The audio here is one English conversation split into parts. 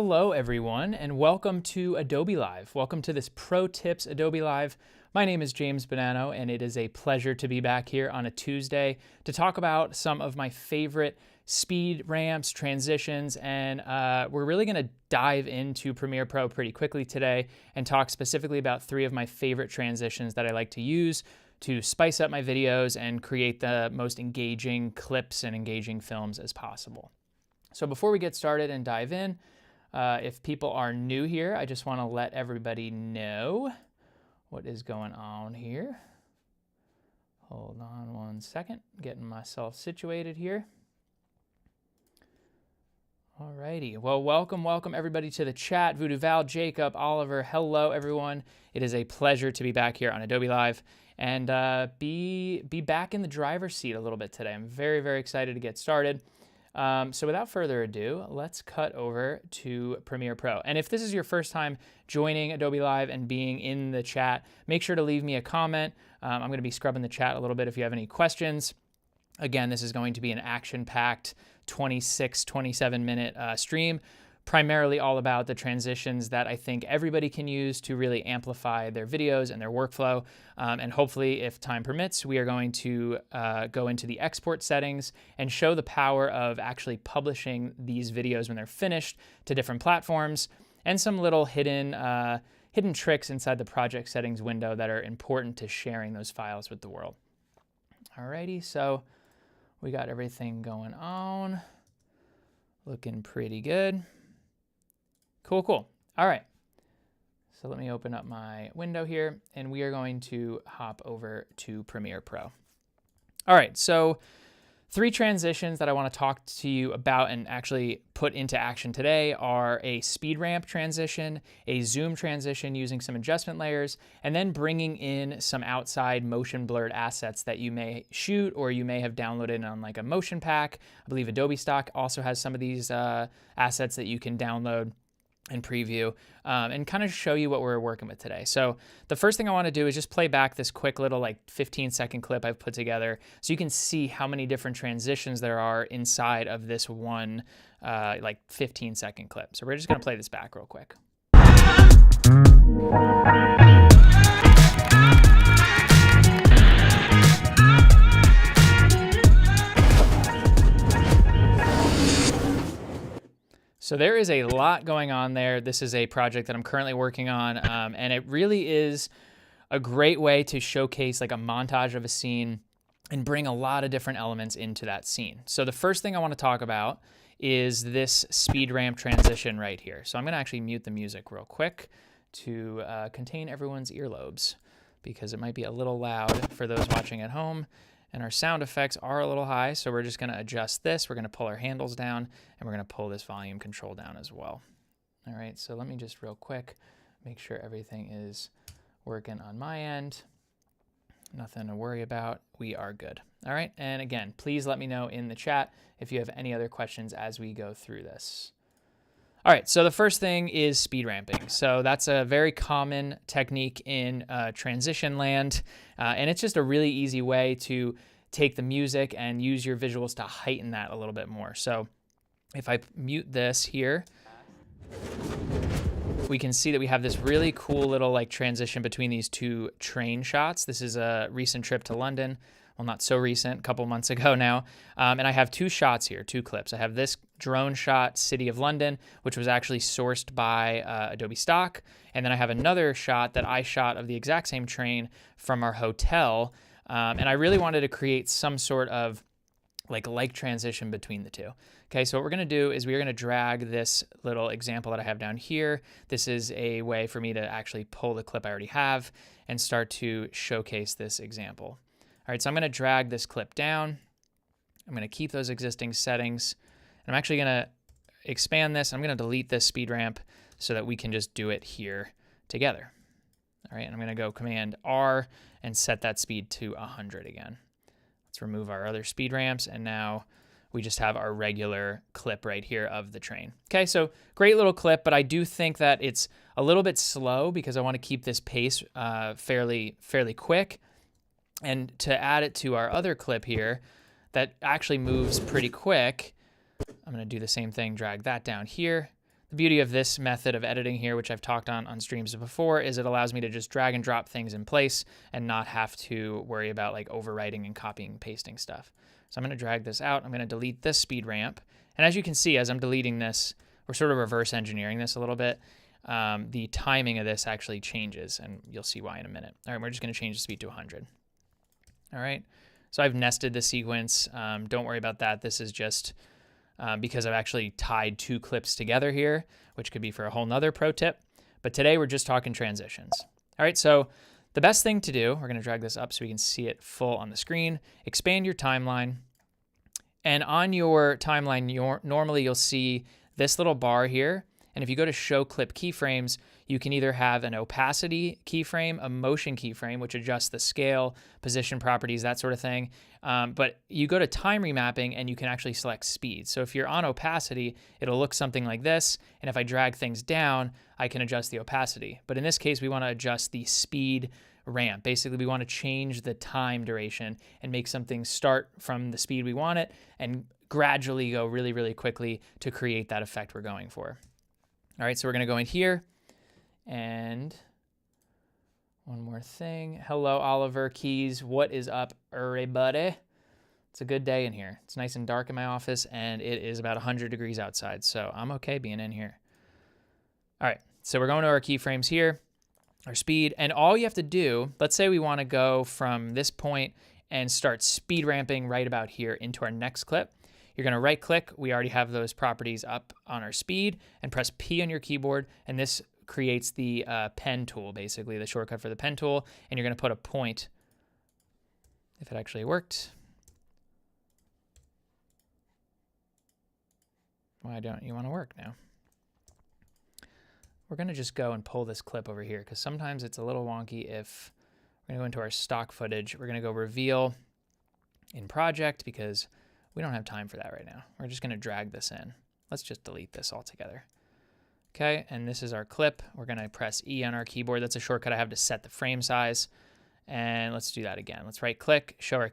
Hello everyone, and welcome to Adobe Live. Welcome to this Pro Tips Adobe Live. My name is James Bonanno, and it is a pleasure to be back here on a Tuesday to talk about some of my favorite speed ramps, transitions, and we're really going to dive into Premiere Pro pretty quickly today and talk specifically about three of my favorite transitions that I like to use to spice up my videos and create the most engaging clips and engaging films as possible. So before we get started and dive in, if people are new here, I just want to let everybody know what is going on here. Hold on one second, getting myself situated here. Alrighty, well, welcome everybody to the chat. Voodoo Val, Jacob, Oliver, hello everyone. It is a pleasure to be back here on Adobe Live and be back in the driver's seat a little bit today. I'm very excited to get started. So without further ado, let's cut over to Premiere Pro. And if this is your first time joining Adobe Live and being in the chat, make sure to leave me a comment. I'm going to be scrubbing the chat a little bit if you have any questions. Again, this is going to be an action-packed 26, 27-minute stream, primarily all about the transitions that I think everybody can use to really amplify their videos and their workflow. And hopefully, if time permits, we are going to go into the export settings and show the power of actually publishing these videos when they're finished to different platforms and some little hidden tricks inside the project settings window that are important to sharing those files with the world. Alrighty, so we got everything going on. Looking pretty good. Cool. All right. So let me open up my window here, and we are going to hop over to Premiere Pro. All right, so three transitions that I want to talk to you about and actually put into action today are a speed ramp transition, a zoom transition using some adjustment layers, and then bringing in some outside motion blurred assets that you may shoot or you may have downloaded on like a motion pack. I believe Adobe Stock also has some of these assets that you can download and preview and kind of show you what we're working with today. So the first thing I want to do is just play back this quick little like 15-second clip I've put together so you can see how many different transitions there are inside of this one like 15-second clip. So we're just going to play this back real quick. So there is a lot going on there. This is a project that I'm currently working on, and it really is a great way to showcase like a montage of a scene and bring a lot of different elements into that scene. So the first thing I want to talk about is this speed ramp transition right here. So I'm going to actually mute the music real quick to contain everyone's earlobes because it might be a little loud for those watching at home. And our sound effects are a little high, so we're just going to adjust this. We're going to pull our handles down, and we're going to pull this volume control down as well. All right, so let me just real quick make sure everything is working on my end. Nothing to worry about. We are good. All right, and again, please let me know in the chat if you have any other questions as we go through this. All right, so the first thing is speed ramping. So that's a very common technique in transition land, and it's just a really easy way to take the music and use your visuals to heighten that a little bit more. So if I mute this here, we can see that we have this really cool little like transition between these two train shots. This is a recent trip to London. Well, not so recent, a couple months ago now. And I have two shots here, two clips. I have this drone shot, City of London, which was actually sourced by Adobe Stock. And then I have another shot that I shot of the exact same train from our hotel. And I really wanted to create some sort of like transition between the two. Okay, so what we're gonna do is we're gonna drag this little example that I have down here. This is a way for me to actually pull the clip I already have and start to showcase this example. All right, so I'm going to drag this clip down. I'm going to keep those existing settings. And I'm actually going to expand this. I'm going to delete this speed ramp so that we can just do it here together. All right, and I'm going to go Command R and set that speed to 100 again. Let's remove our other speed ramps, and now we just have our regular clip right here of the train. Okay, so great little clip, but I do think that it's a little bit slow because I want to keep this pace fairly quick. And to add it to our other clip here that actually moves pretty quick, I'm going to do the same thing, drag that down here. The beauty of this method of editing here, which I've talked on streams before, is it allows me to just drag and drop things in place and not have to worry about like overwriting and copying and pasting stuff. So I'm going to drag this out. I'm going to delete this speed ramp. And as you can see, as I'm deleting this, we're sort of reverse engineering this a little bit. The timing of this actually changes, and you'll see why in a minute. All right, we're just going to change the speed to 100. All right, so I've nested the sequence. Don't worry about that. This is just because I've actually tied two clips together here, which could be for a whole nother pro tip. But today we're just talking transitions. All right, so the best thing to do, we're going to drag this up so we can see it full on the screen. Expand your timeline. And on your timeline, normally you'll see this little bar here. And if you go to show clip keyframes, you can either have an opacity keyframe, a motion keyframe, which adjusts the scale, position properties, that sort of thing. But you go to time remapping and you can actually select speed. So if you're on opacity, it'll look something like this. And if I drag things down, I can adjust the opacity. But in this case, we want to adjust the speed ramp. Basically, we want to change the time duration and make something start from the speed we want it and gradually go really, really quickly to create that effect we're going for. All right, so we're going to go in here and one more thing. Hello, Oliver Keys. What is up, everybody? It's a good day in here. It's nice and dark in my office, and it is about 100 degrees outside, so I'm okay being in here. All right, so we're going to our keyframes here, our speed, and all you have to do, let's say we want to go from this point and start speed ramping right about here into our next clip. You're going to right click. We already have those properties up on our speed, and press P on your keyboard. And this creates the pen tool, basically the shortcut for the pen tool. And you're going to put a point, if it actually worked. Why don't you want to work now? We're going to just go and pull this clip over here because sometimes it's a little wonky. If we're going to go into our stock footage, we're going to go reveal in project because we don't have time for that right now. We're just going to drag this in. Let's just delete this altogether. Okay, and this is our clip. We're going to press E on our keyboard. That's a shortcut I have to set the frame size. And let's do that again. Let's right click, show our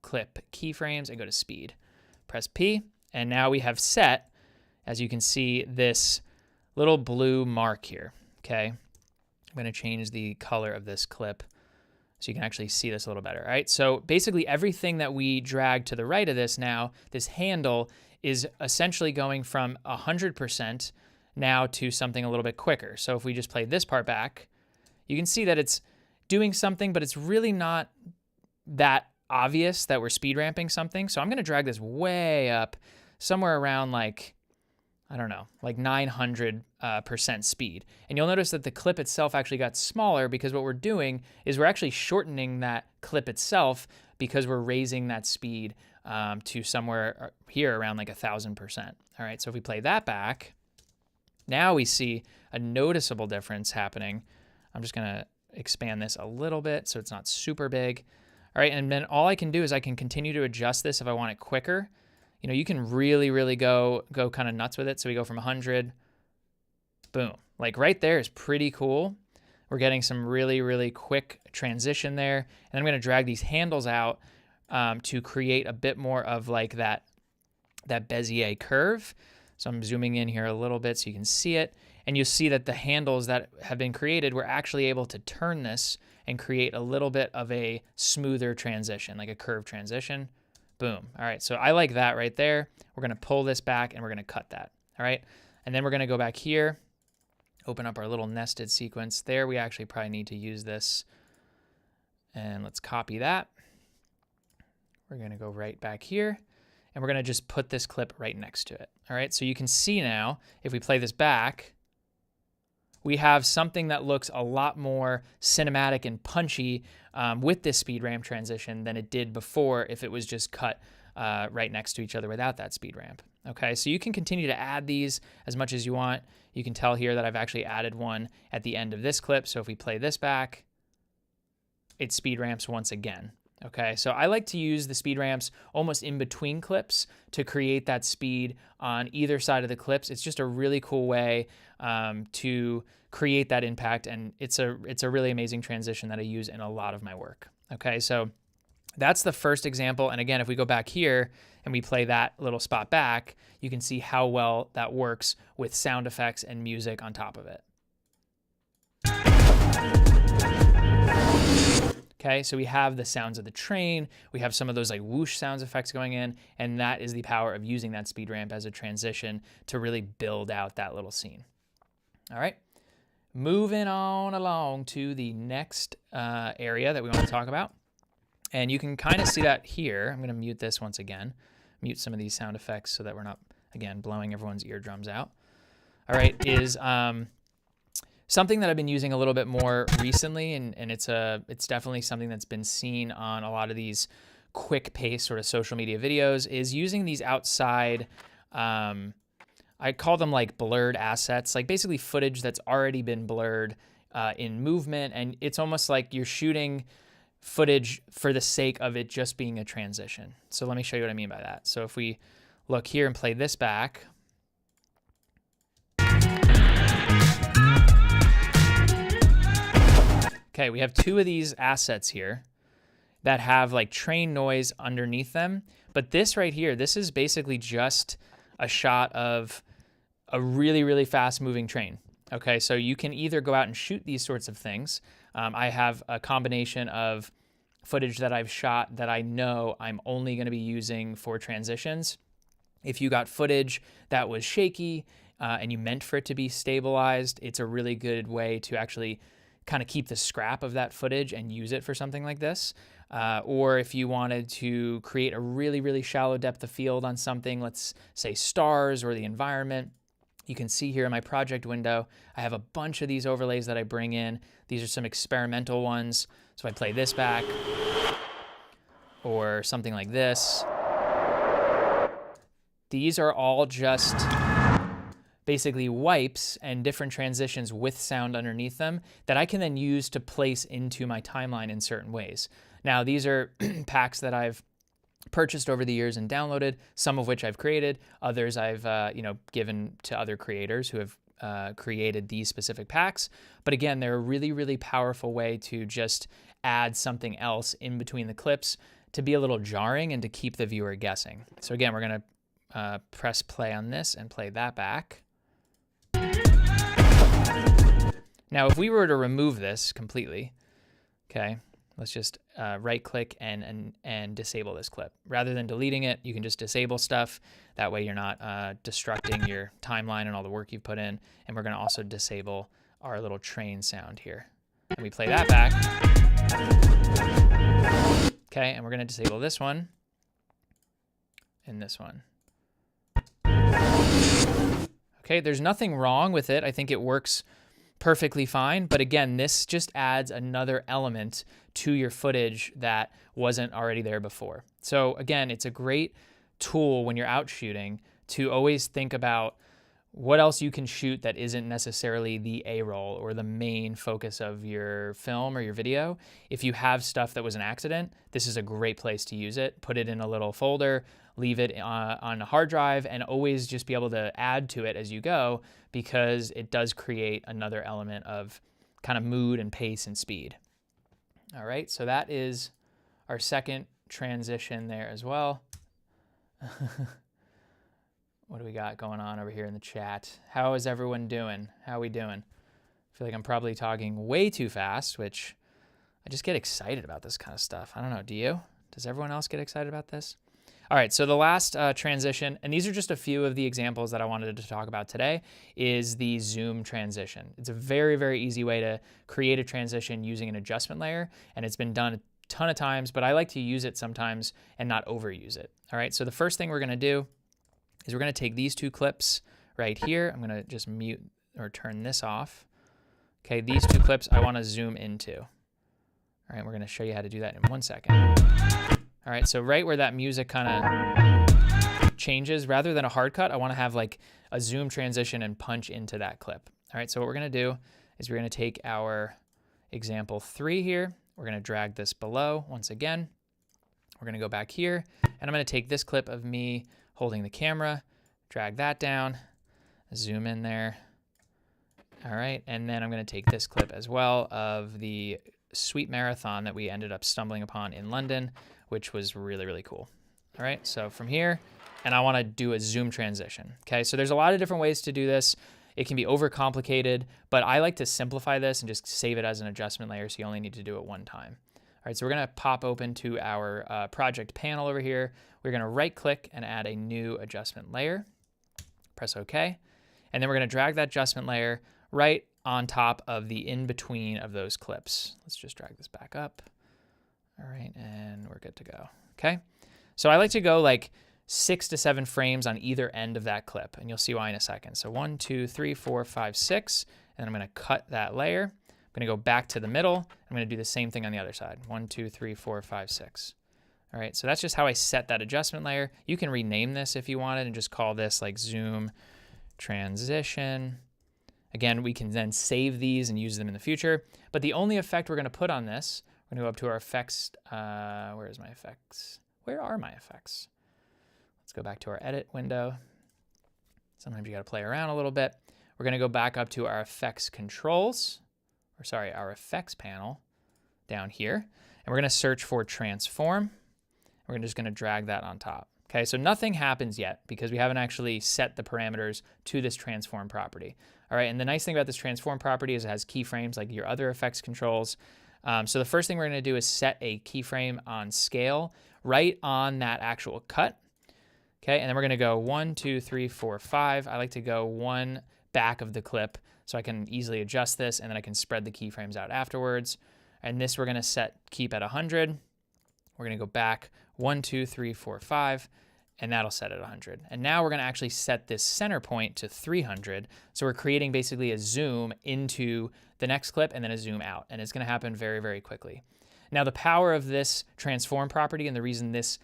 clip keyframes, and go to speed. Press P, and now we have set, as you can see, this little blue mark here. Okay, I'm going to change the color of this clip so you can actually see this a little better. All right, so basically everything that we drag to the right of this now, this handle is essentially going from 100% now to something a little bit quicker. So if we just play this part back, you can see that it's doing something, but it's really not that obvious that we're speed ramping something. So I'm gonna drag this way up, somewhere around like, I don't know, like 900% speed. And you'll notice that the clip itself actually got smaller because what we're doing is we're actually shortening that clip itself because we're raising that speed to somewhere here around like 1,000%. All right, so if we play that back, now we see a noticeable difference happening. I'm just gonna expand this a little bit so it's not super big. All right, and then all I can do is I can continue to adjust this if I want it quicker. You know, you can really, really go kind of nuts with it. So we go from 100, boom. Like right there is pretty cool. We're getting some really, really quick transition there. And I'm going to drag these handles out to create a bit more of like that Bezier curve. So I'm zooming in here a little bit so you can see it. And you'll see that the handles that have been created, we're actually able to turn this and create a little bit of a smoother transition, like a curved transition. Boom. All right, so I like that right there. We're gonna pull this back and we're gonna cut that. All right, and then we're gonna go back here, open up our little nested sequence. There we actually probably need to use this. And let's copy that. We're gonna go right back here and we're gonna just put this clip right next to it. All right, so you can see now, if we play this back, we have something that looks a lot more cinematic and punchy with this speed ramp transition than it did before if it was just cut right next to each other without that speed ramp. Okay, so you can continue to add these as much as you want. You can tell here that I've actually added one at the end of this clip. So if we play this back, it speed ramps once again. Okay, so I like to use the speed ramps almost in between clips to create that speed on either side of the clips. It's just a really cool way to create that impact, and it's a really amazing transition that I use in a lot of my work. Okay, so That's the first example. And again, if we go back here and we play that little spot back, you can see how well that works with sound effects and music on top of it. Okay, so we have the sounds of the train, we have some of those like whoosh sounds effects going in, and that is the power of using that speed ramp as a transition to really build out that little scene. All right, moving on along to the next area that we want to talk about. And you can kind of see that here. I'm going to mute this once again, mute some of these sound effects so that we're not, again, blowing everyone's eardrums out. All right, is something that I've been using a little bit more recently, and it's definitely something that's been seen on a lot of these quick pace sort of social media videos, is using these outside, I call them like blurred assets, like basically footage that's already been blurred in movement, and it's almost like you're shooting footage for the sake of it just being a transition. So let me show you what I mean by that. So if we look here and play this back, okay, we have two of these assets here that have like train noise underneath them. But this right here, this is basically just a shot of a really, really fast moving train. Okay, so you can either go out and shoot these sorts of things. I have a combination of footage that I've shot that I know I'm only going to be using for transitions. If you got footage that was shaky and you meant for it to be stabilized, it's a really good way to actually kind of keep the scrap of that footage and use it for something like this. Or if you wanted to create a really, really shallow depth of field on something, let's say stars or the environment, you can see here in my project window, I have a bunch of these overlays that I bring in. These are some experimental ones. So if I play this back or something like this, these are all just basically wipes and different transitions with sound underneath them that I can then use to place into my timeline in certain ways. Now, these are packs that I've purchased over the years and downloaded, some of which I've created, others I've given to other creators who have created these specific packs. But again, they're a really, really powerful way to just add something else in between the clips to be a little jarring and to keep the viewer guessing. So again, we're going to press play on this and play that back. Now, if we were to remove this completely, okay, let's just right click and disable this clip. Rather than deleting it, you can just disable stuff. That way you're not destructing your timeline and all the work you've put in. And we're going to also disable our little train sound here. And we play that back. Okay, and we're going to disable this one and this one. Okay, there's nothing wrong with it. I think it works perfectly fine. But again, this just adds another element to your footage that wasn't already there before. So again, it's a great tool when you're out shooting to always think about what else you can shoot that isn't necessarily the A-roll or the main focus of your film or your video. If you have stuff that was an accident, this is a great place to use it. Put it in a little folder, leave it on a hard drive, and always just be able to add to it as you go, because it does create another element of kind of mood and pace and speed. All right, so that is our second transition there as well. What do we got going on over here in the chat? How is everyone doing? How are we doing? I feel like I'm probably talking way too fast, which I just get excited about this kind of stuff. I don't know, do you? Does everyone else get excited about this? All right, so the last transition, and these are just a few of the examples that I wanted to talk about today, is the zoom transition. It's a very, very easy way to create a transition using an adjustment layer, and it's been done a ton of times, but I like to use it sometimes and not overuse it. All right, so the first thing we're gonna do is we're gonna take these two clips right here. I'm gonna just mute or turn this off. Okay, these two clips I wanna zoom into. All right, we're gonna show you how to do that in 1 second. All right, so right where that music kind of changes, rather than a hard cut, I wanna have like a zoom transition and punch into that clip. All right, so what we're gonna do is we're gonna take our example 3 here. We're gonna drag this below once again. We're gonna go back here, and I'm gonna take this clip of me holding the camera, drag that down, zoom in there. All right, and then I'm gonna take this clip as well of the sweet marathon that we ended up stumbling upon in London which was really, really cool. All right, so from here, and I want to do a zoom transition. Okay, so there's a lot of different ways to do this. It can be overcomplicated, but I like to simplify this and just save it as an adjustment layer, so you only need to do it one time. All right, so we're gonna pop open to our project panel over here. We're gonna right click and add a new adjustment layer. Press OK. And then we're gonna drag that adjustment layer right on top of the in-between of those clips. Let's just drag this back up. All right, and we're good to go, okay? So I like to go like 6 to 7 frames on either end of that clip, and you'll see why in a second. So 1, 2, 3, 4, 5, 6, and I'm gonna cut that layer. I'm gonna go back to the middle. I'm gonna do the same thing on the other side. 1, 2, 3, 4, 5, 6. All right, so that's just how I set that adjustment layer. You can rename this if you wanted and just call this like zoom transition. Again, we can then save these and use them in the future. But the only effect we're gonna put on this, we're gonna go up to our effects. Where is my effects? Where are my effects? Let's go back to our edit window. Sometimes you gotta play around a little bit. We're gonna go back up to our effects controls, or sorry, our effects panel down here. And we're gonna search for transform. We're just gonna drag that on top. Okay, so nothing happens yet because we haven't actually set the parameters to this transform property. All right, and the nice thing about this transform property is it has keyframes like your other effects controls. So the first thing we're gonna do is set a keyframe on scale right on that actual cut. Okay, and then we're gonna go 1, 2, 3, 4, 5. I like to go one back of the clip so I can easily adjust this, and then I can spread the keyframes out afterwards. And this we're gonna keep at 100. We're gonna go back 1, 2, 3, 4, 5, and that'll set at 100. And now we're gonna actually set this center point to 300. So we're creating basically a zoom into the next clip and then a zoom out. And it's gonna happen very, very quickly. Now the power of this transform property and the reason this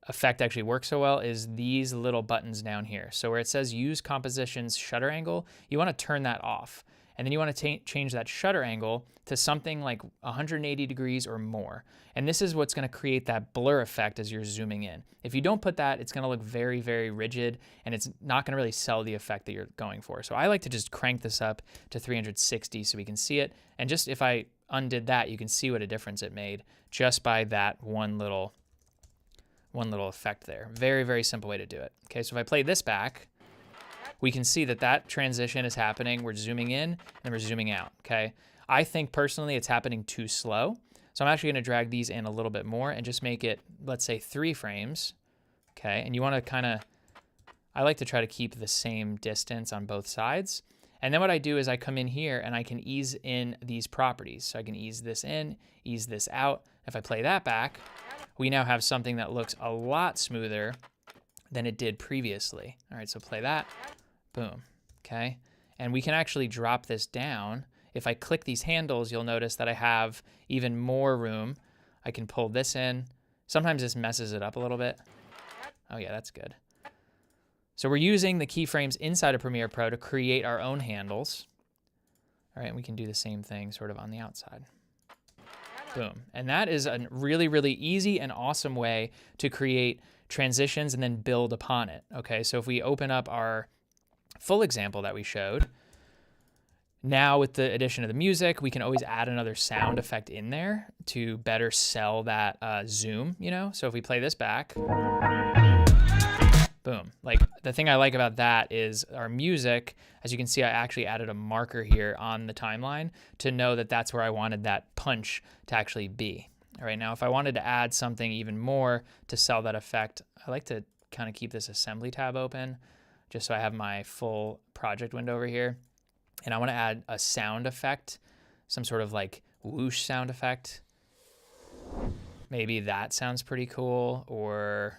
effect actually works so well is these little buttons down here. So where it says use composition's shutter angle, you wanna turn that off. And then you want to change that shutter angle to something like 180 degrees or more. And this is what's going to create that blur effect as you're zooming in. If you don't put that, it's going to look very, very rigid, and it's not going to really sell the effect that you're going for. So I like to just crank this up to 360 so we can see it. And just if I undid that, you can see what a difference it made just by that one little effect there. Very, very simple way to do it. Okay, so if I play this back, we can see that that transition is happening. We're zooming in and we're zooming out, okay? I think personally it's happening too slow. So I'm actually gonna drag these in a little bit more and just make it, let's say 3 frames, okay? And you wanna I like to try to keep the same distance on both sides. And then what I do is I come in here and I can ease in these properties. So I can ease this in, ease this out. If I play that back, we now have something that looks a lot smoother than it did previously. All right, so play that. Boom, okay? And we can actually drop this down. If I click these handles, you'll notice that I have even more room. I can pull this in. Sometimes this messes it up a little bit. Oh yeah, that's good. So we're using the keyframes inside of Premiere Pro to create our own handles. All right, and we can do the same thing sort of on the outside. Boom, and that is a really, really easy and awesome way to create transitions and then build upon it. Okay, so if we open up our full example that we showed, now with the addition of the music, we can always add another sound effect in there to better sell that zoom, you know? So if we play this back, boom. Like the thing I like about that is our music, as you can see, I actually added a marker here on the timeline to know that that's where I wanted that punch to actually be. All right, now if I wanted to add something even more to sell that effect, I like to kind of keep this assembly tab open just so I have my full project window over here. And I want to add a sound effect, some sort of like whoosh sound effect. Maybe that sounds pretty cool, or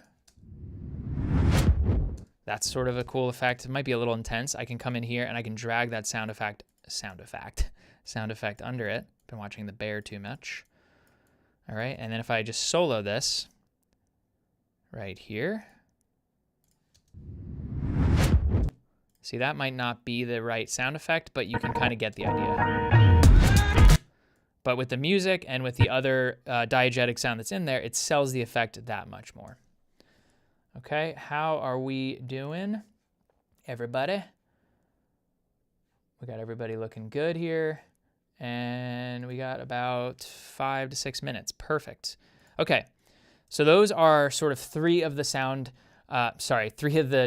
that's sort of a cool effect. It might be a little intense. I can come in here and I can drag that sound effect under it. Been watching The Bear too much. All right, and then if I just solo this right here, see, that might not be the right sound effect, but you can kind of get the idea. But with the music and with the other diegetic sound that's in there, it sells the effect that much more. Okay, how are we doing, everybody? We got everybody looking good here. And we got about 5 to 6 minutes. Perfect. Okay, So those are sort of three of the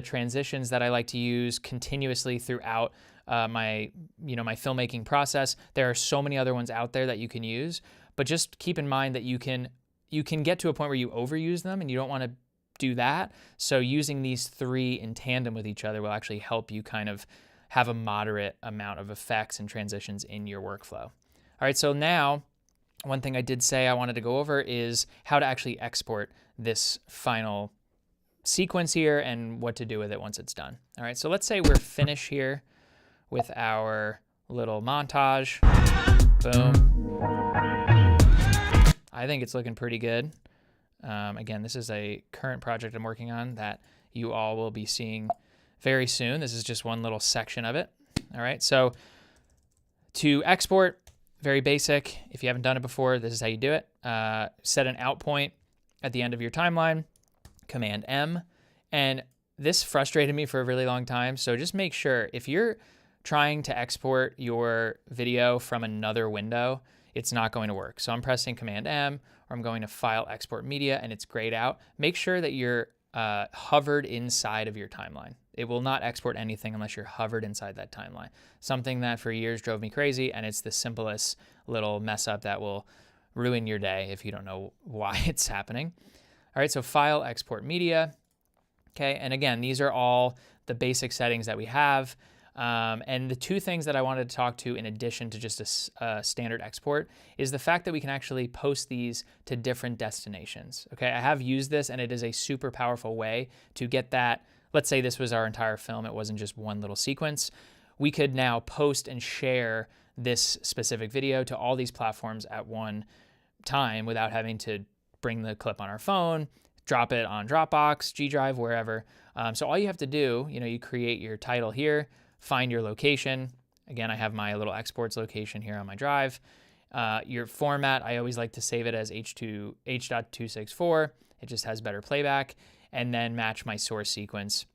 transitions that I like to use continuously throughout my filmmaking process. There are so many other ones out there that you can use, but just keep in mind that you can get to a point where you overuse them, and you don't want to do that. So using these three in tandem with each other will actually help you kind of have a moderate amount of effects and transitions in your workflow. All right, so now one thing I did say I wanted to go over is how to actually export this final sequence here and what to do with it once it's done. All right, so let's say we're finished here with our little montage. Boom. I think it's looking pretty good. Again, this is a current project I'm working on that you all will be seeing very soon. This is just one little section of it. All right, so to export, very basic. If you haven't done it before, this is how you do it. Set an out point at the end of your timeline, Command M. And this frustrated me for a really long time. So just make sure if you're trying to export your video from another window, it's not going to work. So I'm pressing Command M, or I'm going to File, Export Media, and it's grayed out. Make sure that you're hovered inside of your timeline. It will not export anything unless you're hovered inside that timeline. Something that for years drove me crazy, and it's the simplest little mess up that will ruin your day if you don't know why it's happening. All right, so File, Export Media. Okay, and again, these are all the basic settings that we have. And the two things that I wanted to talk to in addition to just a standard export is the fact that we can actually post these to different destinations. Okay, I have used this, and it is a super powerful way to get that. Let's say this was our entire film. It wasn't just one little sequence. We could now post and share this specific video to all these platforms at one time without having to bring the clip on our phone, drop it on Dropbox, G Drive, wherever. So all you have to do, you create your title here, find your location. Again, I have my little exports location here on my drive. Your format, I always like to save it as H.264. It just has better playback. And then match my source sequence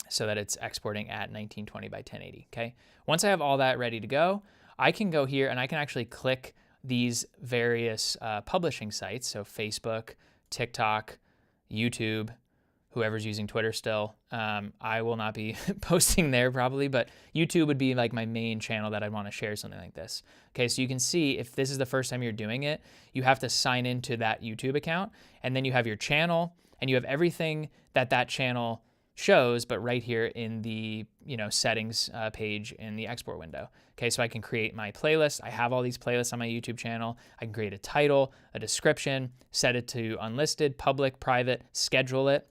so that it's exporting at 1920 by 1080, okay? Once I have all that ready to go, I can go here and I can actually click these various publishing sites, so Facebook, TikTok, YouTube, whoever's using Twitter still. I will not be posting there probably, but YouTube would be like my main channel that I'd want to share something like this. Okay, so you can see if this is the first time you're doing it, you have to sign into that YouTube account, and then you have your channel, and you have everything that channel shows, but right here in the settings page in the export window. Okay, so I can create my playlist. I have all these playlists on my YouTube channel. I can create a title, a description, set it to unlisted, public, private, schedule it.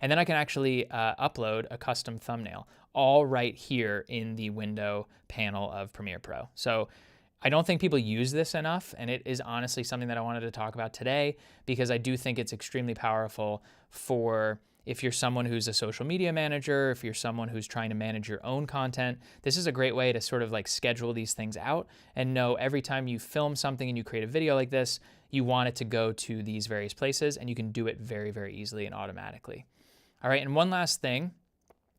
And then I can actually upload a custom thumbnail, all right here in the window panel of Premiere Pro. So I don't think people use this enough, and it is honestly something that I wanted to talk about today because I do think it's extremely powerful for if you're someone who's a social media manager, if you're someone who's trying to manage your own content. This is a great way to sort of like schedule these things out and know every time you film something and you create a video like this, you want it to go to these various places, and you can do it very, very easily and automatically. All right, and one last thing,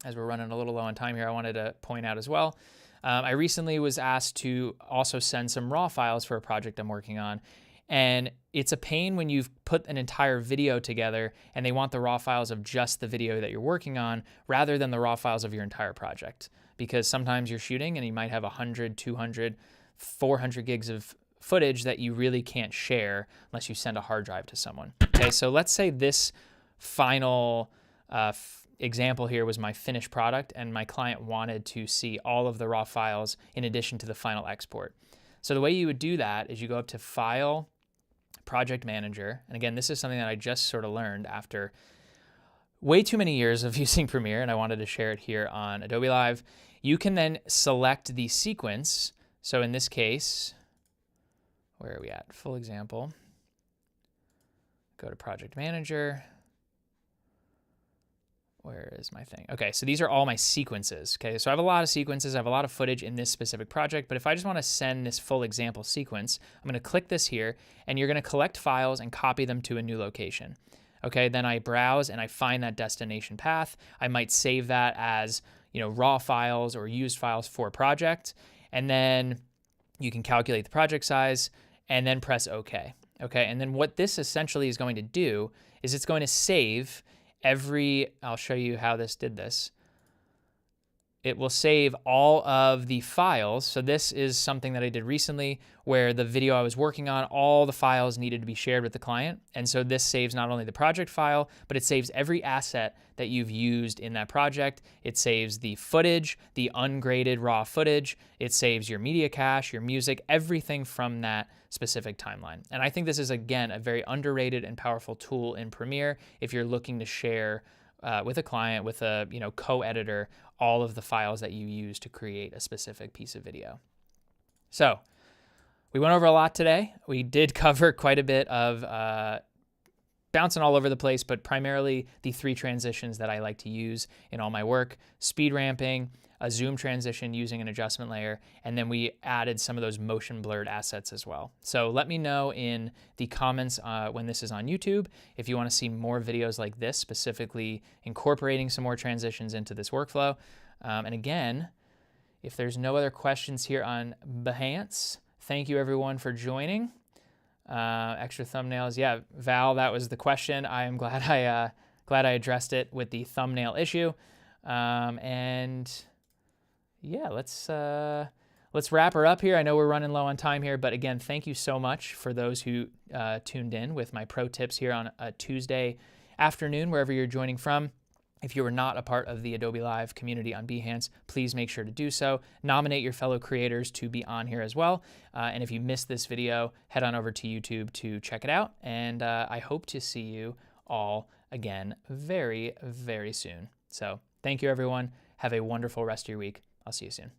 as we're running a little low on time here, I wanted to point out as well. I recently was asked to also send some raw files for a project I'm working on. And it's a pain when you've put an entire video together and they want the raw files of just the video that you're working on rather than the raw files of your entire project. Because sometimes you're shooting and you might have 100, 200, 400 gigs of footage that you really can't share unless you send a hard drive to someone. Okay, so let's say this final example here was my finished product, and my client wanted to see all of the raw files in addition to the final export. So the way you would do that is you go up to File, Project Manager, and again, this is something that I just sort of learned after way too many years of using Premiere, and I wanted to share it here on Adobe Live. You can then select the sequence. So in this case, where are we at? Full example. Go to Project Manager. Where is my thing? Okay, so these are all my sequences. Okay, so I have a lot of sequences. I have a lot of footage in this specific project, but if I just want to send this full example sequence, I'm going to click this here, and you're going to collect files and copy them to a new location. Okay, then I browse and I find that destination path. I might save that as, raw files or used files for project, and then you can calculate the project size and then press OK. Okay, and then what this essentially is going to do is it's going to save I'll show you how this did this. It will save all of the files. So this is something that I did recently where the video I was working on, all the files needed to be shared with the client. And so this saves not only the project file, but it saves every asset that you've used in that project. It saves the footage, the ungraded raw footage. It saves your media cache, your music, everything from that specific timeline. And I think this is, again, a very underrated and powerful tool in Premiere if you're looking to share with a client, with a co-editor, all of the files that you use to create a specific piece of video. So we went over a lot today. We did cover quite a bit of bouncing all over the place, but primarily the 3 transitions that I like to use in all my work: speed ramping, a zoom transition using an adjustment layer, and then we added some of those motion blurred assets as well. So let me know in the comments when this is on YouTube if you want to see more videos like this, specifically incorporating some more transitions into this workflow. And again, if there's no other questions here on Behance, thank you everyone for joining. Extra thumbnails. Yeah, Val, that was the question. I am glad I addressed it with the thumbnail issue. And yeah, let's wrap her up here. I know we're running low on time here, but again, thank you so much for those who tuned in with my pro tips here on a Tuesday afternoon, wherever you're joining from. If you are not a part of the Adobe Live community on Behance, please make sure to do so. Nominate your fellow creators to be on here as well. And if you missed this video, head on over to YouTube to check it out. And I hope to see you all again very, very soon. So thank you, everyone. Have a wonderful rest of your week. I'll see you soon.